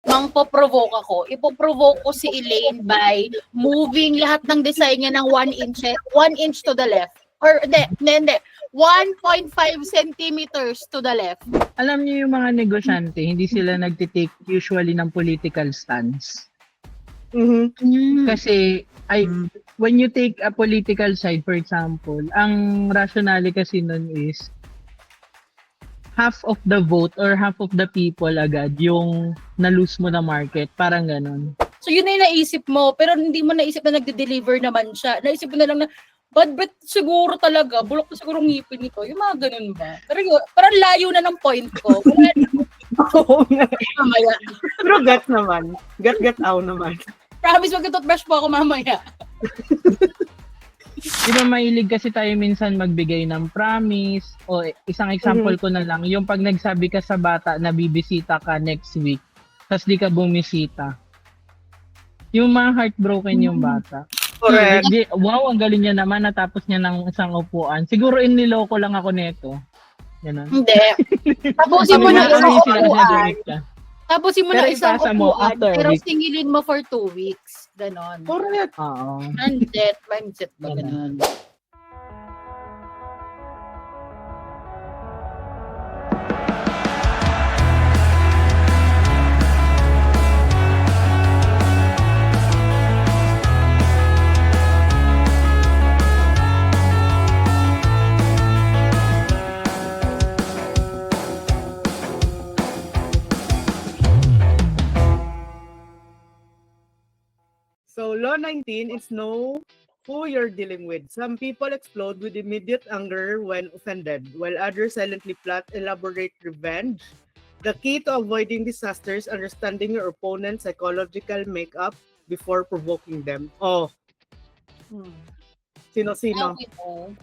mangpo-provoke ako. Ipo-provoke ko si Elaine by moving lahat ng design niya ng 1 inch to the left. Or hindi. 1.5 centimeters to the left. Alam niyo yung mga negosyante, hindi sila nagtitake usually ng political stance. Kasi when you take a political side, for example, ang rationale kasi nun is half of the vote or half of the people agad yung na-lose mo na market. Parang ganun. So yun na yung naisip mo, pero hindi mo naisip na nagde-deliver naman siya. Naisip mo na lang na, bad breath siguro talaga, bulok na siguro ngipin nito. Yung mga ganun ba? Pero yun, parang layo na ng point ko. Oo nga. Mamaya. Pero get naman. Get-aw naman. Promise, mag-toothbrush po ako mamaya. Di ba mahilig kasi tayo minsan magbigay ng promise o isang example ko na lang, yung pag nagsabi ka sa bata na bibisita ka next week, tapos di ka bumisita. Yung mga heartbroken yung bata. Correct. Wow, ang galing niya naman, natapos niya ng isang upuan. Siguro iniloko lang ako nito. Ganun. Hindi. Tapusin mo na isang upuan. Ka. Tapusin mo Pero na isang ipasa mo upuan, after a pero week. singilin mo for 2 weeks. Ganon. Correct. Oo. Mindset ba ganon? So, Law 19 is know who you're dealing with. Some people explode with immediate anger when offended, while others silently plot elaborate revenge. The key to avoiding disasters, understanding your opponent's psychological makeup before provoking them. Oh, sino-sino? Okay po.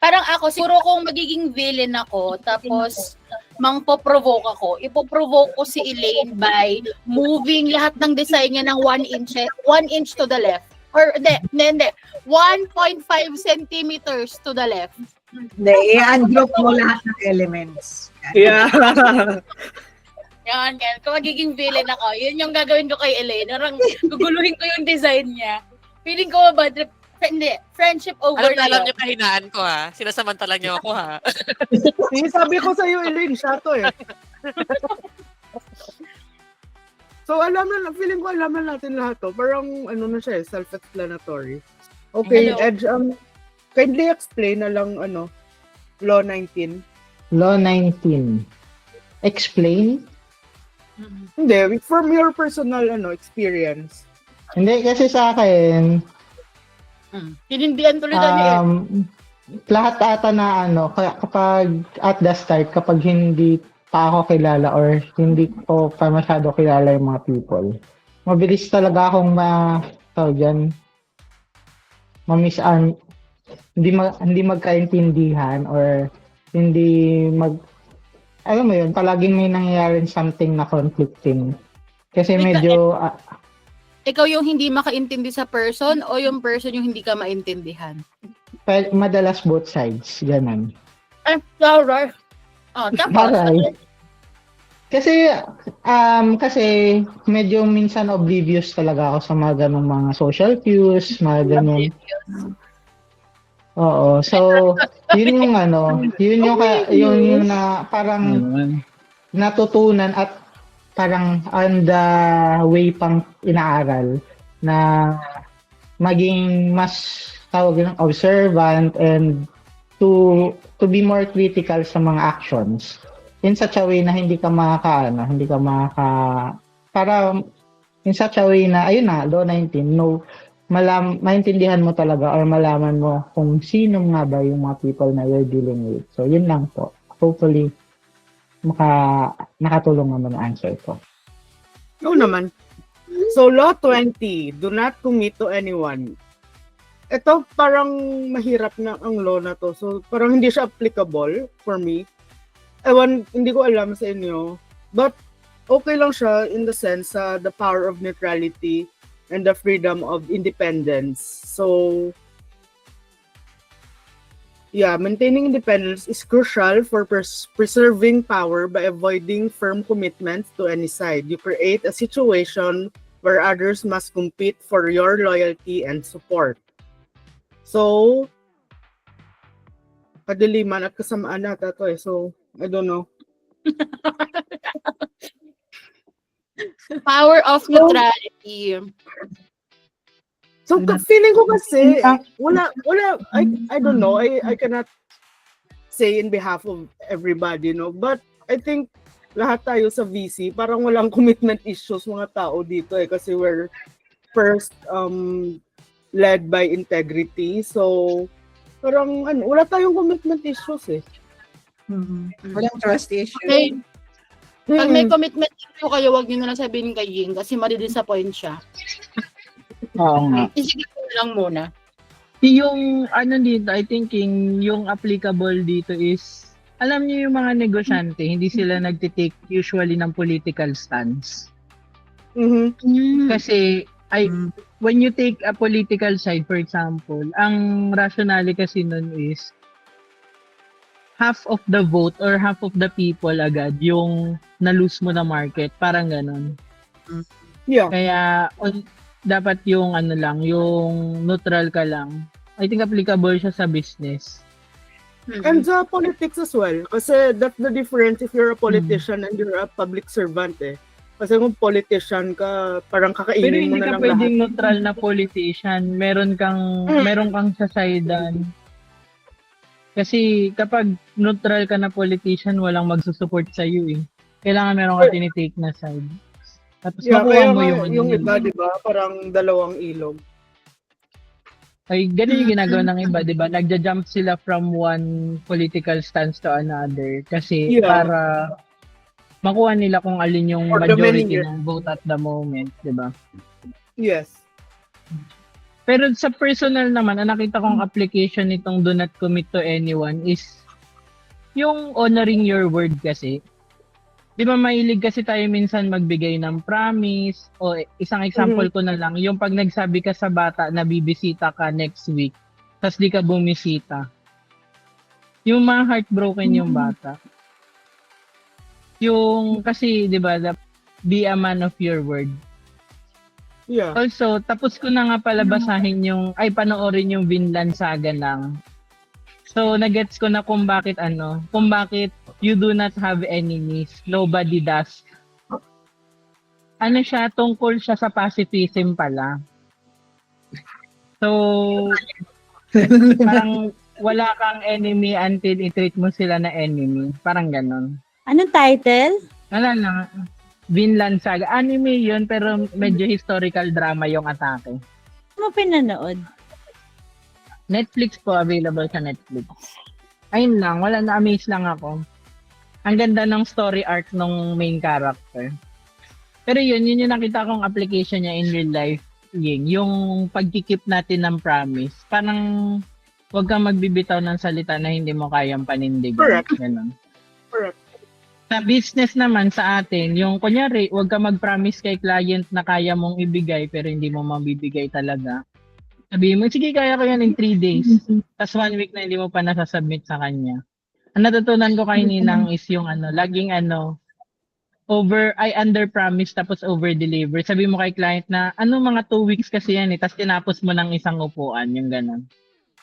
Parang ako, siguro kung magiging villain ako, tapos mangpo-provoke ako, ipo-provoke ko si Elaine by moving lahat ng design niya ng 1 inch to the left. Or hindi. 1.5 centimeters to the left. Hindi, i-ungroup mo lahat ng elements. Yeah. Yan. Kung magiging villain ako, yun yung gagawin ko kay Elaine. Parang guguluhin ko yung design niya. Feeling ko ba, hindi, friendship over na Alam yun. niyo kahinaan ko ha. Sinasamantala niyo ako ha. Sabi ko sa iyo, Elaine, siya to eh. So, feeling ko alam na natin lahat to. Parang, na siya self-explanatory. Okay, Hello. Edge, kindly explain na lang, Law 19. Law 19. Explain? Hindi, from your personal, experience. Hindi, kasi sa akin, Hinindihan tuloy na niya eh. lahat ata na kapag at the start, kapag hindi pa ako kilala or hindi ko pa masyado kilala yung mga people, mabilis talaga akong hindi magkaintindihan or hindi alam mo yun, palaging may nangyayaring something na conflicting. Kasi medyo, Ikaw yung hindi makaintindi sa person o yung person yung hindi ka maintindihan? madalas both sides, ganun. Ay, sorry. Oh, tapos. Aray. Kasi medyo minsan oblivious talaga ako sa mga ganung mga social cues, mga ganun. Oo, so yun yung na parang natutunan at parang on the way pang inaaral na maging mas observant and to be more critical sa mga actions in such a way na in such a way na ayun na, Law 19, maintindihan mo talaga or malaman mo kung sino nga ba yung mga people na you're dealing with. So yun lang po. Hopefully nakatulong naman ang answer ko. Oo naman. So, Law 20, do not commit to anyone. Ito, parang mahirap na ang law na to. So, parang hindi siya applicable for me. Hindi ko alam sa inyo. But, okay lang siya in the sense the power of neutrality and the freedom of independence. So, Maintaining independence is crucial for preserving power by avoiding firm commitments to any side. You create a situation where others must compete for your loyalty and support. So, kadiliman at kasamaan nata to eh. So, I don't know. Power of neutrality. So, feeling ko kasi, I don't know, I cannot say in behalf of everybody, no? But I think lahat tayo sa VC, parang walang commitment issues mga tao dito eh, kasi we're first led by integrity. So, parang wala tayong commitment issues eh. Walang trust issue. Okay. Pag may commitment issue kayo, wag niyo na lang sabihin kay Ying kasi madi-disappoint siya. Oo nga. Isigit ko lang muna. Yung ano dito, I think yung applicable dito is, alam niyo yung mga negosyante, hindi sila nagtitake usually ng political stance. Kasi, when you take a political side, for example, ang rationale kasi nun is, half of the vote or half of the people agad yung na-lose mo na market. Parang ganon. Yeah. Kaya, dapat yung ano lang, yung neutral ka lang. I think applicable siya sa business. And sa politics as well. Kasi that's the difference if you're a politician and you're a public servant eh. Kasi kung politician ka, parang Pero kakainin mo hindi na ka lang pwedeng lahat. neutral na politician. Meron kang sasidean. Kasi kapag neutral ka na politician, walang magsusupport sa iyo eh. Kailangan meron ka tinitake na side. Tapos makuha mo yung iba, di ba? Parang dalawang ilog. Ay, ganun yung ginagawa ng iba, di ba? Nagja-jump sila from one political stance to another. Kasi para makuha nila kung alin yung For the many majority years. ng vote at the moment, di ba? Yes. Pero sa personal naman, ang nakita kong application nitong do not commit to anyone is yung honoring your word kasi. Di ba mahilig kasi tayo minsan magbigay ng promise o isang example ko na lang, yung pag nagsabi ka sa bata na bibisita ka next week, tas di ka bumisita. Yung mga heartbroken yung bata. Yung kasi, di ba, be a man of your word. Yeah. Also, tapos ko na nga pala basahin panoorin yung Vinland Saga lang. So, nagets ko na kung bakit you do not have enemies, nobody does. Ano siya, tungkol siya sa pacifism pala. So, parang wala kang enemy until i-treat mo sila na enemy. Parang ganon. Anong title? Wala lang. Vinland Saga. Anime yun, pero medyo historical drama yung atake. Ano mo pinanood? Netflix po, available sa Netflix. Ayun lang, na-amaze lang ako. Ang ganda ng story arc ng main character. Pero yun yung nakita kong application niya in real life. Yung pagkikip natin ng promise. Parang huwag kang magbibitaw ng salita na hindi mo kayang panindigan. Correct. Ganun. Correct. Sa business naman sa atin, yung kunyari, huwag ka mag-promise kay client na kaya mong ibigay pero hindi mo mabibigay talaga. Sabihin mo, sige, kaya ko yan in 3 days. Tapos 1 week na hindi mo pa nasasubmit sa kanya. Ang natutunan ko kay Ninang is yung laging under-promise tapos over-deliver. Sabi mo kay client na, mga 2 weeks kasi yan tapos tinapos mo ng isang upuan, yung gano'n.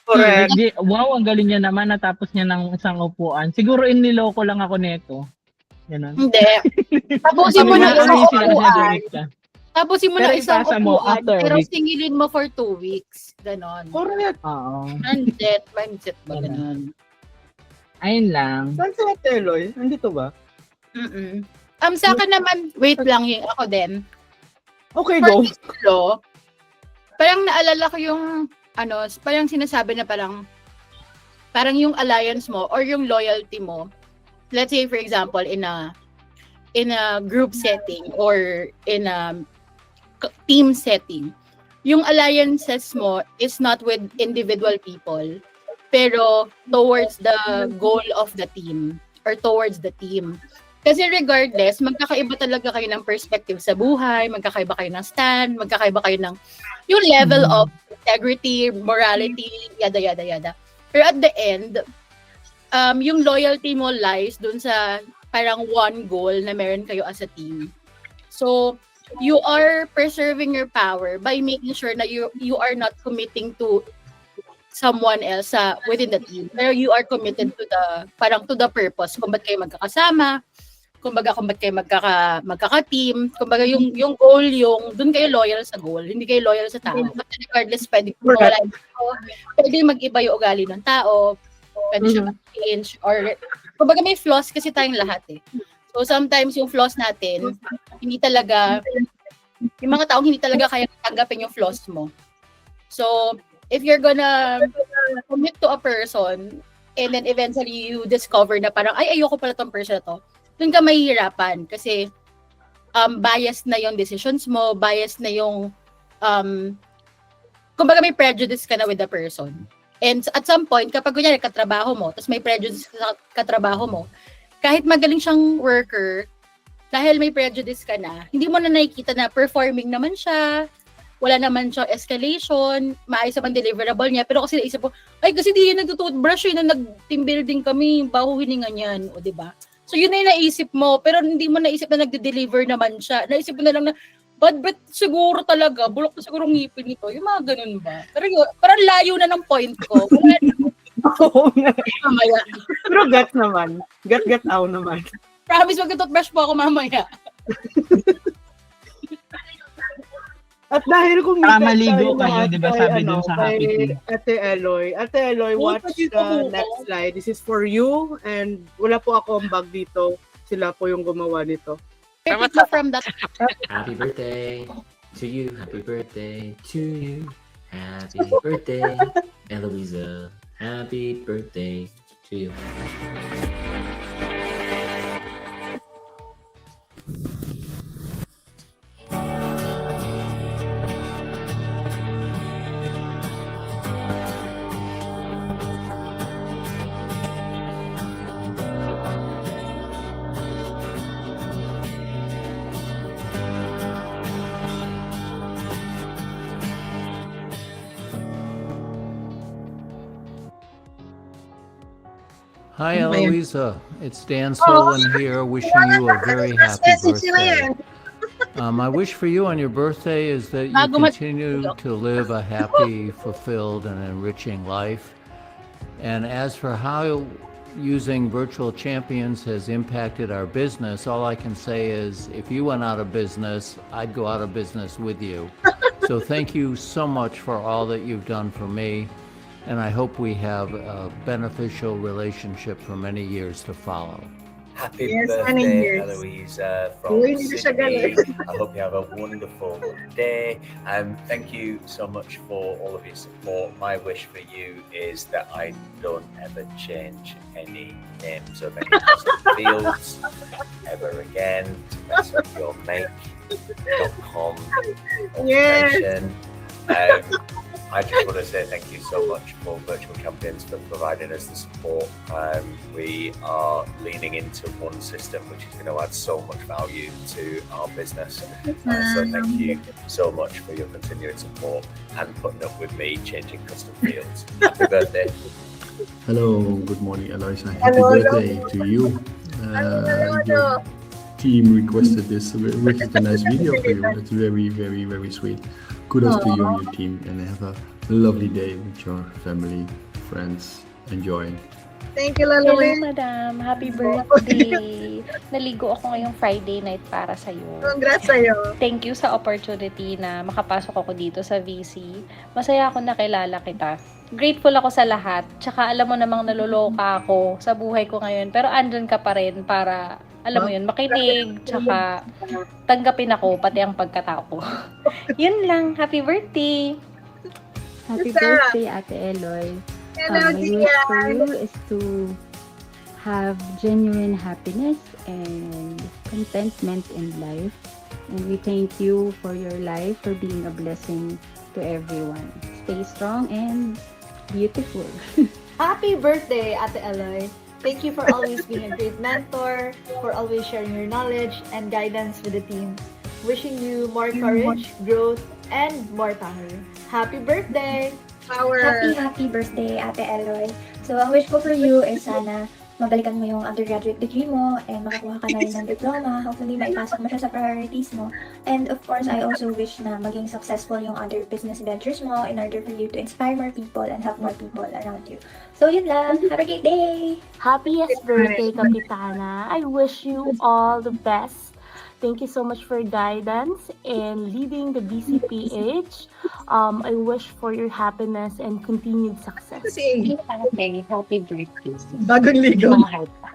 Correct. Wow, ang galing niya naman, natapos niya ng isang upuan. Siguro iniloko lang ako nito. Ganun. Hindi. Tapusin mo na isang upuan. Tapusin mo Pero na isang ipasa mo upuan, after a pero week. singilin mo for 2 weeks. Ganon. Correct. Oo. Mindset ba ganon? Ayun lang. Saan si Ate Eloy? Nandito ba? Sa akin naman, wait lang yung ako din. Okay, For go. this law, parang naalala ko yung, parang sinasabi na parang yung alliance mo or yung loyalty mo, let's say for example, in a group setting or in a team setting, yung alliances mo is not with individual people, pero towards the goal of the team or towards the team. Kasi regardless, magkakaiba talaga kayo ng perspective sa buhay, magkakaiba kayo ng stand, magkakaiba kayo ng yung level of integrity, morality, yada, yada, yada. Pero at the end, yung loyalty mo lies dun sa parang one goal na meron kayo as a team. So, you are preserving your power by making sure na you are not committing to someone else within the team. Pero you are committed to the purpose. Kung ba't kayo magkakasama, kung ba't kayo magkaka-team, kung baga yung goal, dun kayo loyal sa goal, hindi kayo loyal sa tao. Kasi regardless, pwede mag-iba yung ugali ng tao, pwede siya mag-change, or kung baga may flaws kasi tayong lahat eh. So sometimes yung flaws natin, yung mga taong hindi talaga kaya tanggapin yung flaws mo. So, if you're gonna commit to a person, and then eventually you discover na parang, ay, ayoko pala tong person na to, dun ka mahihirapan kasi biased na yung decisions mo, biased na yung, kumbaga may prejudice ka na with the person. And at some point, kapag kunyari katrabaho mo, tapos may prejudice sa katrabaho mo, kahit magaling siyang worker, dahil may prejudice ka na, hindi mo na nakikita na performing naman siya, wala naman siyang escalation, maayos naman deliverable niya, pero kasi naisip ko, ay kasi di yun nagtutoothbrush yun, nag-team building kami, baho hininga niyan, o diba? So yun na yung naisip mo, pero hindi mo naisip na nagde-deliver naman siya. Naisip mo na lang na, bad breath siguro talaga, bulok na siguro ngipin nito, yung mga ganun ba? Pero yun, parang layo na ng point ko. Wala na, Oo nga. mamaya. Pero get naman. Get out naman. Promise, mag-toothbrush po ako mamaya. At dahil kung Maligo kayo, di ba sabi dun sa Happy Tea? Ate Eloy, watch the next slide. This is for you, and wala po ako ang bag dito. Sila po yung gumawa nito. From that. Happy birthday to you. Happy birthday to you. Happy birthday, Eloisa. Happy birthday to you. Hi, Eloisa. It's Dan Solon here, wishing you a very happy birthday. My wish for you on your birthday is that you continue to live a happy, fulfilled, and enriching life. And as for how using Virtual Champions has impacted our business, all I can say is if you went out of business, I'd go out of business with you. So thank you so much for all that you've done for me. And I hope we have a beneficial relationship for many years to follow. Happy birthday, Eloisa from Sydney. I hope you have a wonderful day. Thank you so much for all of your support. My wish for you is that I don't ever change any names of any fields ever again to mess up your make.com occupation. I just want to say thank you so much for Virtual Champions for providing us the support. We are leaning into one system which is going to add so much value to our business. So thank you so much for your continued support and putting up with me changing custom fields. Happy birthday. Hello, good morning, Eloisa. Happy birthday to you. Your team requested this, which is a nice video for you. It's very, very, very sweet. Kudos to you and your team, and have a lovely day with your family, friends. Enjoy. Thank you, Lalo. Hello, Madam. Happy birthday. Naligo ako ngayong Friday night para sa'yo. Congrats sa'yo. Thank you sa opportunity na makapasok ako dito sa VC. Masaya ako nakilala kita. Grateful ako sa lahat. Tsaka alam mo namang naluloka ako sa buhay ko ngayon. Pero andun ka pa rin para, alam mo yun, makinig. Tsaka tanggapin ako, pati ang pagkatao ko. Yun lang. Happy birthday. Happy birthday, Ate Eloy. My wish for you is to have genuine happiness and contentment in life. And we thank you for your life, for being a blessing to everyone. Stay strong and beautiful. Happy birthday, Ate Eloy. Thank you for always being a great mentor, for always sharing your knowledge and guidance with the team. Wishing you more courage, growth, and more power. Happy birthday! Happy birthday, Ate Eloy. So, ang wish ko for you is sana mabalikan mo yung undergraduate degree mo and makakuha ka na rin ng diploma. Hopefully, maipasok mo siya sa priorities mo. And of course, I also wish na maging successful yung other business ventures mo in order for you to inspire more people and help more people around you. So, yun lang. Have a great day! Happiest birthday, Kapitana. I wish you all the best. Thank you so much for guidance and leading the BCPH. I wish for your happiness and continued success. Happy birthday. Bagong ligaw. Mahal pa.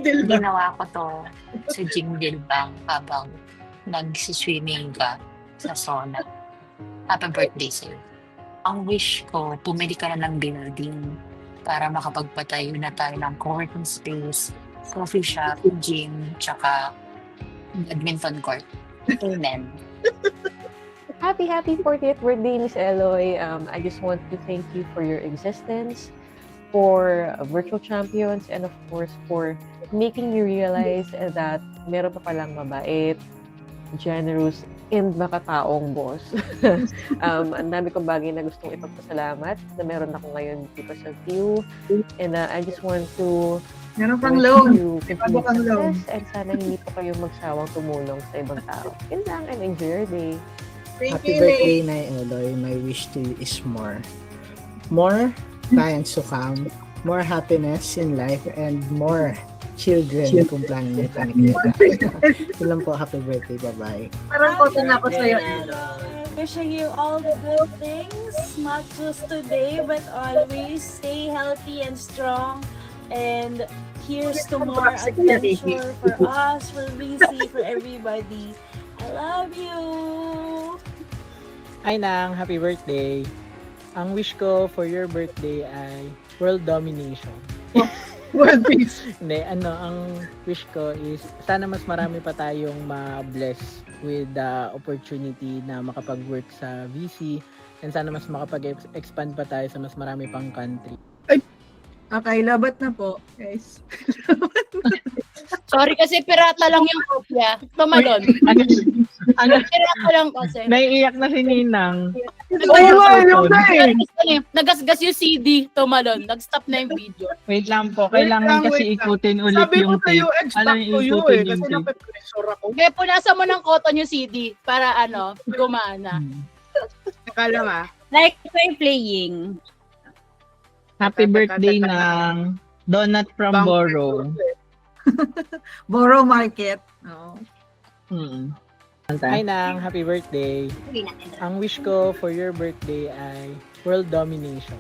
Ginawa ko to sa Jingle Bank habang nag-swimming ka sa sauna. Happy birthday sa'yo. Ang wish ko, pumili ka na ng building para makapagpatayo na tayo ng co-working space, coffee shop, gym, tsaka badminton court. Amen. Happy 40th birthday, Miss Eloy. I just want to thank you for your existence, for Virtual Champions, and of course, for making me realize that meron pa palang mabait, generous, and makataong boss. Ang dami kong bagay na gustong ipagpasalamat na meron ako ngayon dito sa View. And I just want to Meron pang loan. Bago pang loan. And sana hindi po kayo magsawang tumulong sa ibang tao. Yun lang, and enjoy your day. Happy birthday, Nay Eloy. My wish to you is more. More clients to come, more happiness in life, and more children kung plano niyo tanikita. Ito lang po, happy birthday. Bye-bye. Parang photo na ako sa'yo. Wishing you all the good things, not just today, but always. Stay healthy and strong. And here's to more adventure for us, for VC, for everybody. I love you! Ay nang, happy birthday. Ang wish ko for your birthday ay world domination. World peace. Hindi, ang wish ko is sana mas marami pa tayong ma-bless with the opportunity na makapag-work sa VC and sana mas makapag-expand pa tayo sa mas marami pang country. Okay, labat na po, guys. Sorry kasi pirata lang yung kopya. Tumalon. Pirata lang kasi. Naiiyak na si Ninang. Nagasgas yung CD. Tumalon. Nag-stop na yung video. Wait lang po. Kailangan kasi ikutin ulit yung tape. Alam yung ikutin yung tape. Kaya punasan mo ng cotton yung CD para gumana. Akala ma. Like I'm playing. Happy birthday ng Donut from Boro. Boro Market. Oo. Ay nang, happy birthday. Ang wish ko for your birthday ay world domination.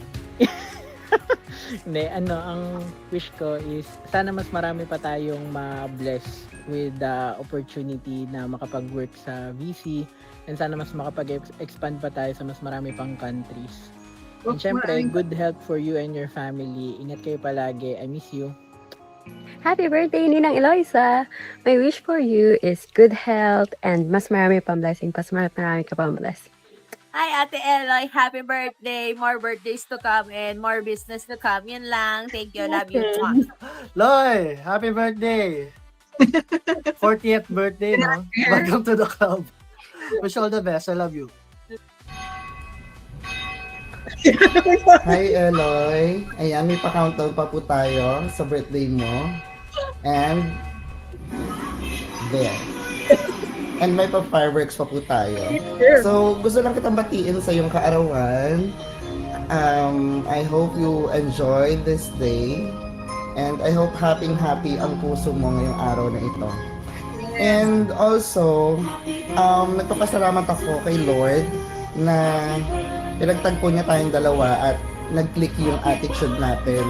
Hindi, ang wish ko is sana mas marami pa tayong ma-bless with the opportunity na makapag-work sa VC and sana mas makapag-expand pa tayo sa mas marami pang countries. And syempre, good health for you and your family. Ingat kayo palagi. I miss you. Happy birthday, Ninang Eloisa! My wish for you is good health and mas marami pang blessing, mas marami ka pang blessing. Hi, Ate Eloy. Happy birthday. More birthdays to come and more business to come. Yun lang. Thank you. Love you. Loy, happy birthday. 40th birthday, no? Welcome to the club. Wish you all the best. I love you. Hi, Eloy. Ayan, may pa-countdown pa po tayo sa birthday mo. And there. And may pa-fireworks pa po tayo. So, gusto lang kitang batiin sa iyong kaarawan. I hope you enjoyed this day. And I hope happy ang puso mo ngayong araw na ito. And also, nagpapasalamat ako kay Lord na pinagtagpo niya tayong dalawa at nag-click yung attitude natin.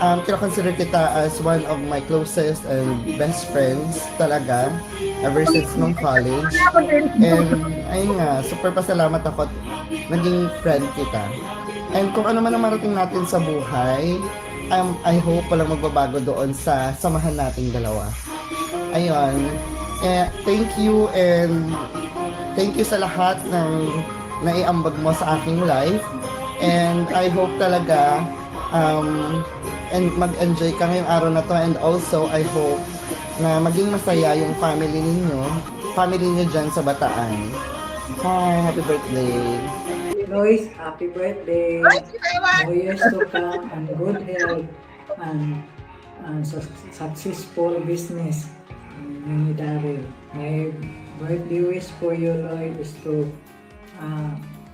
Kino-consider kita as one of my closest and best friends talaga ever since nung college. And ayun nga, super pasalamat ako at naging friend kita. And kung ano man ang marating natin sa buhay, I hope walang magbabago doon sa samahan nating dalawa. Ayun. Thank you and thank you sa lahat ng naiambag mo sa aking life. And I hope talaga and mag-enjoy ka ngayong araw na to. And also, I hope na maging masaya yung family niyo dyan sa Bataan. Hi, happy birthday. Lois, happy birthday. More years to come and good health and successful business. Many Daryl. My birthday wish for you, Lloyd, is to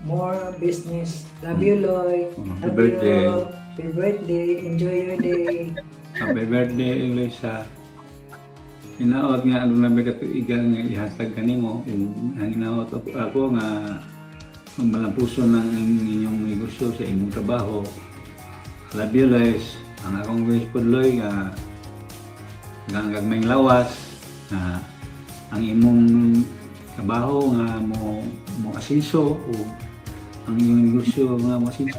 more business. Love you, Lloyd. Happy birthday. Happy birthday. Enjoy your day. Happy birthday, Eloisa. Hinaot nga ang nabi ka tuigan nga ihasag kanimo. Hinaot ako nga ang malampuso ng inyong negosyo sa inyong trabaho. Love you, Lois. Ang akong wish po, Loy, nga hanggang may lawas. Ang imong trabaho nga mo asinso o ang iyong negosyo nga mo asinso.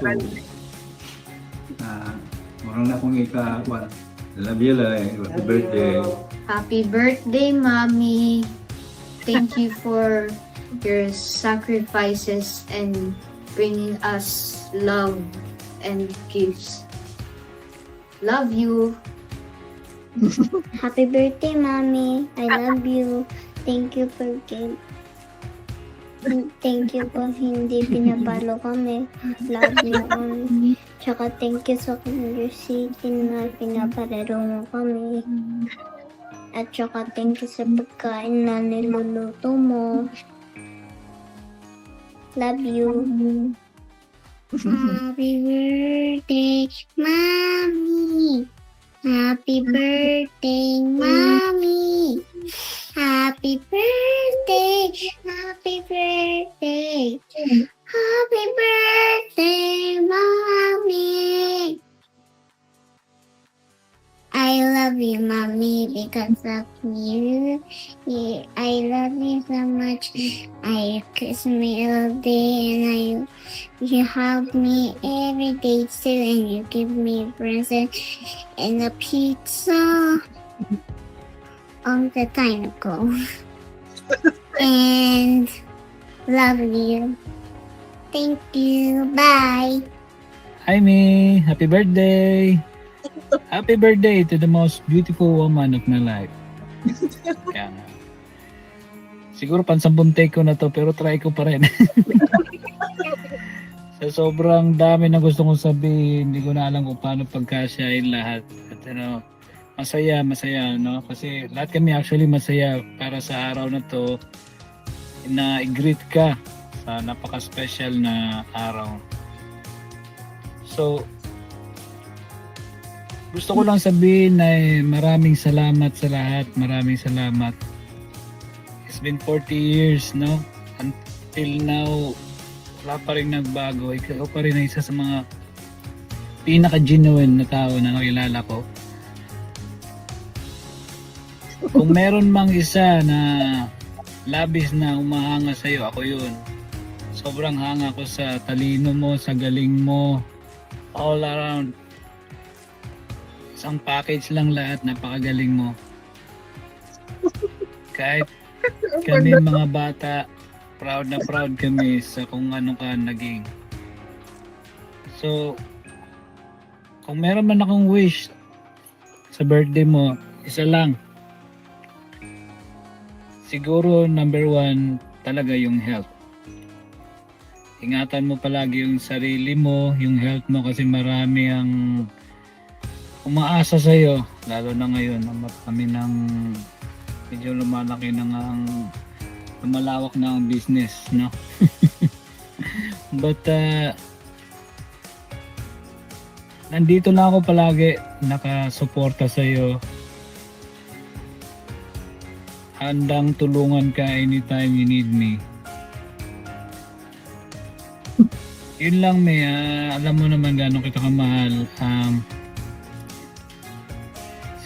Marang na akong ika-1. Love you, Loy. Happy birthday. Happy birthday, Mommy. Thank you for your sacrifices and bringing us love and gifts. Love you. Happy birthday, Mommy. I love you. Thank you for Thank you po hindi pinapalo kami. Love you all. Tsaka thank you sa Kansas City na pinaparero mo kami. At tsaka thank you sa pagkain na niluluto mo. Love you. Happy birthday, Mommy. Happy birthday, Mommy. Happy birthday. Happy birthday. Happy birthday, Mommy. I love you, Mommy, because of you. I love you so much. I kiss me all day, and you help me every day too, and you give me a present and a pizza all the time ago. And love you. Thank you. Bye. Hi, Me. Happy birthday. Happy birthday to the most beautiful woman of my life. Yan. Siguro pansampung take ko na to, pero try ko pa rin. Sa sobrang dami na gusto kong sabihin, hindi ko na alam kung paano pagkasyahin lahat. At masaya, no? Kasi lahat kami actually masaya para sa araw na to na i-greet ka sa napaka-special na araw. So, gusto ko lang sabihin na maraming salamat sa lahat. Maraming salamat. It's been 40 years, no? Until now, wala pa rin nagbago. Ikaw pa rin ang isa sa mga pinaka-genuine na tao na nakilala ko. Kung meron mang isa na labis na umahanga sa'yo, ako yun. Sobrang hanga ko sa talino mo, sa galing mo, all around. Isang package lang lahat, napakagaling mo. Kahit kami mga bata, proud na proud kami sa kung ano ka naging. So, kung meron man akong wish sa birthday mo, isa lang. Siguro number 1 talaga yung health. Ingatan mo palagi yung sarili mo, yung health mo, kasi marami ang umaasa sa iyo, lalo na ngayon kami ng medyo lumalaki na nga lumalawak na ang business, no? But nandito na ako palagi, nakasuporta sa iyo. Handang tulungan ka anytime you need me. Yun lang, May. Alam mo naman gano'ng kita kamahal.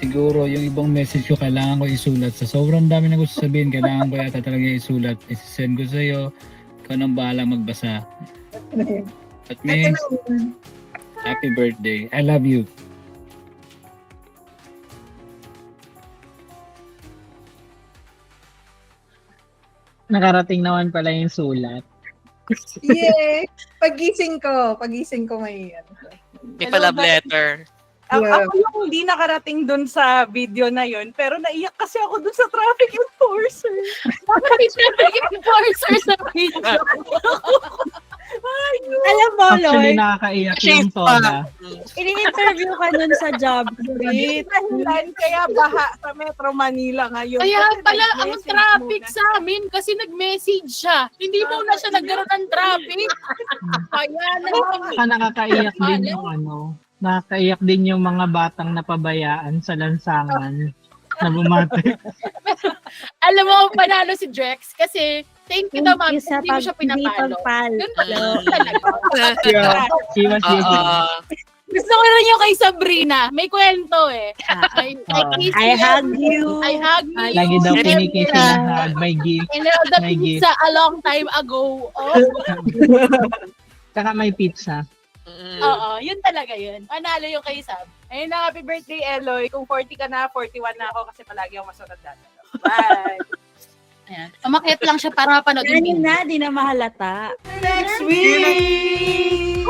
Siguro yung ibang message ko kailangan ko isulat. Sa sobrang dami na gusto sabihin, kailangan ko yata talaga isulat. Isisend ko sa iyo. Ikaw nang bahala magbasa. At May, happy birthday. I love you. Nakarating naman pala yung sulat. Yeah. Pagising ko may May pa love letter. Ako yung hindi nakarating dun sa video na yun, pero naiyak kasi ako dun sa traffic enforcer. Traffic enforcer sa video. Alam mo, Actually, Lloyd, nakakaiyak yung Toda. ini-interview ka nun sa job street. Kaya baha sa Metro Manila ngayon. Kaya Kasi pala ang nag-message traffic muna. sa amin kasi nag-message siya. Hindi mo na siya nagkaroon ng traffic. Kaya naman. Saka nakakaiyak din yung nakakaiyak din yung mga batang napabayaan sa lansangan na bumati. Alam mo, panalo si Drex kasi thank you naman. you sa Hindi mo siya pinapalo. Yun talaga. She was busy. Gusto ko rin yung kay Sabrina. May kwento eh. I hug you. I hug you. Lagi daw kinikisi na may gift. And the May gift. pizza a long time ago. Oh. Saka may pizza. Oo, yun talaga yun. Panalo yung kay Sab. Ayun na, happy birthday, Eloy. Kung 40 ka na, 41 na ako kasi palagi ako masunod dati. Bye! Ayan. Umakyat lang siya para mapanood yung na, di na mahalata. Next week!